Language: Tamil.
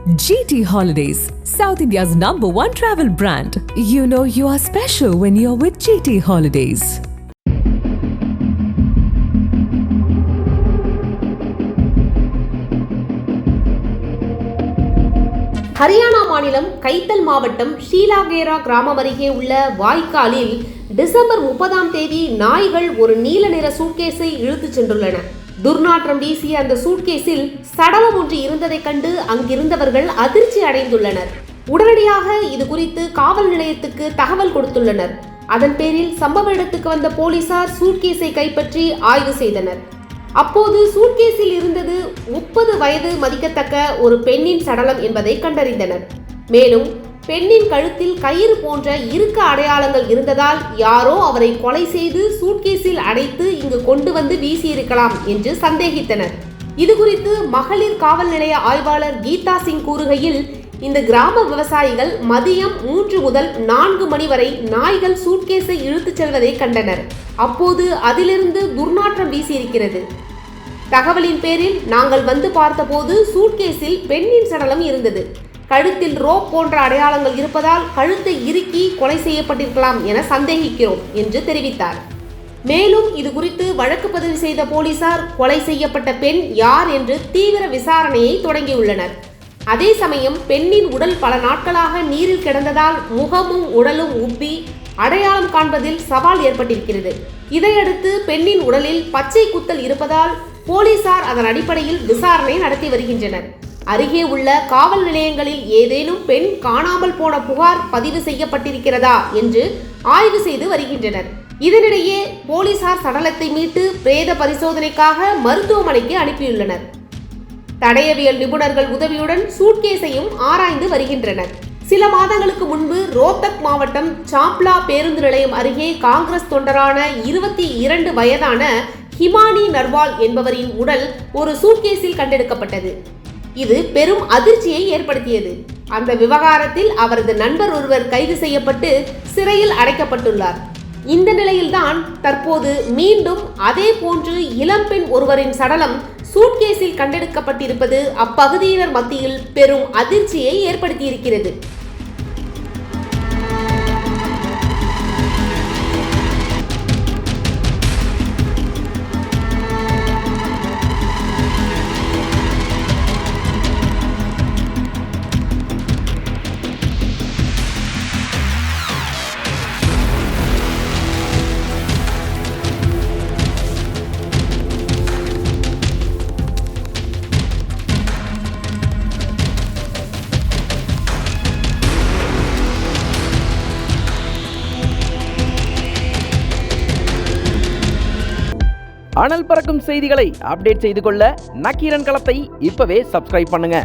GT Holidays, South India's #1 travel brand. You know you are special when you're with GT Holidays. Haryana மாநிலம் கைத்தல் மாவட்டம் ஷீலாகேரா கிராமம் அருகே உள்ள வாய்க்காலில் டிசம்பர் 30ஆம் தேதி நாய்கள் ஒரு நீல நிற சூட்கேஸை இழுத்துச் சென்றுள்ளன. துர்நாற்றம் வீசிய அந்த சூட்கேஸில் சடலம் ஒன்று இருந்ததைக் கண்டு அங்கிருந்தவர்கள் அதிர்ச்சி அடைந்துள்ளனர். உடனடியாக இது குறித்து காவல் நிலையத்துக்கு தகவல் கொடுத்துள்ளனர். அதன் பேரில் சம்பவ இடத்துக்கு வந்த போலீசார் சூட்கேஸை கைப்பற்றி ஆய்வு செய்தனர். அப்போது சூட்கேஸில் இருந்தது 30 வயது மதிக்கத்தக்க ஒரு பெண்ணின் சடலம் என்பதை கண்டறிந்தனர். மேலும் பெண்ணின் கழுத்தில் கயிறு போன்ற இறுக்க அடையாளங்கள் இருந்ததால் யாரோ அவரை கொலை செய்து சூட்கேஸில் அடைத்து இங்கு கொண்டு வந்து வீசியிருக்கலாம் என்று சந்தேகித்தனர். இது குறித்து மகளிர் காவல் நிலைய ஆய்வாளர் கீதா சிங் கூறுகையில், இந்த கிராம விவசாயிகள் மதியம் 3 முதல் 4 மணி வரை நாய்கள் சூட்கேஸை இழுத்துச் செல்வதை கண்டனர். அப்போது அதிலிருந்து துர்நாற்றம் வீசியிருக்கிறது. தகவலின் பேரில் நாங்கள் வந்து பார்த்தபோது சூட்கேஸில் பெண்ணின் சடலம் இருந்தது. கழுத்தில் ரோப் போன்ற அடையாளங்கள் இருப்பதால் கழுத்தை இறுக்கி கொலை செய்யப்பட்டிருக்கலாம் என சந்தேகிக்கிறோம் என்று தெரிவித்தார். மேலும் இது குறித்து வழக்கு பதிவு செய்த போலீசார் கொலை செய்யப்பட்ட பெண் யார் என்று தீவிர விசாரணையை தொடங்கியுள்ளனர். அதே சமயம் பெண்ணின் உடல் பல நாட்களாக நீரில் கிடந்ததால் முகமும் உடலும் உப்பி அடையாளம் காண்பதில் சவால் ஏற்பட்டிருக்கிறது. இதையடுத்து பெண்ணின் உடலில் பச்சை குத்தல் இருப்பதால் போலீசார் அதன் அடிப்படையில் விசாரணை நடத்தி வருகின்றனர். அருகே உள்ள காவல் நிலையங்களில் ஏதேனும் பெண் காணாமல் போன புகார் பதிவு செய்யப்பட்டிருக்கிறதா என்று ஆய்வு செய்து வருகின்றனர். இதனிடையே போலீசார் சடலத்தை மீட்டு பிரேத பரிசோதனைக்காக மருத்துவமனைக்கு அனுப்பியுள்ளனர். தடயவியல் நிபுணர்கள் உதவியுடன் சூட்கேஸையும் ஆராய்ந்து வருகின்றனர். சில மாதங்களுக்கு முன்பு ரோத்தக் மாவட்டம் சாப்லா பேருந்து நிலையம் அருகே காங்கிரஸ் தொண்டரான 22 வயதான ஹிமானி நர்வால் என்பவரின் உடல் ஒரு சூட்கேஸில் கண்டெடுக்கப்பட்டது. இது பெரும் அதிர்ச்சியை ஏற்படுத்தியது. அந்த விவகாரத்தில் அவரது நண்பர் ஒருவர் கைது செய்யப்பட்டு சிறையில் அடைக்கப்பட்டுள்ளார். இந்த நிலையில்தான் தற்போது மீண்டும் அதே போன்று இளம்பெண் ஒருவரின் சடலம் சூட்கேஸில் கண்டெடுக்கப்பட்டிருப்பது அப்பகுதியினர் மத்தியில் பெரும் அதிர்ச்சியை ஏற்படுத்தியிருக்கிறது. அனல் பறக்கும் செய்திகளை அப்டேட் செய்து கொள்ள நக்கீரன் களத்தை இப்பவே சப்ஸ்கிரைப் பண்ணுங்க.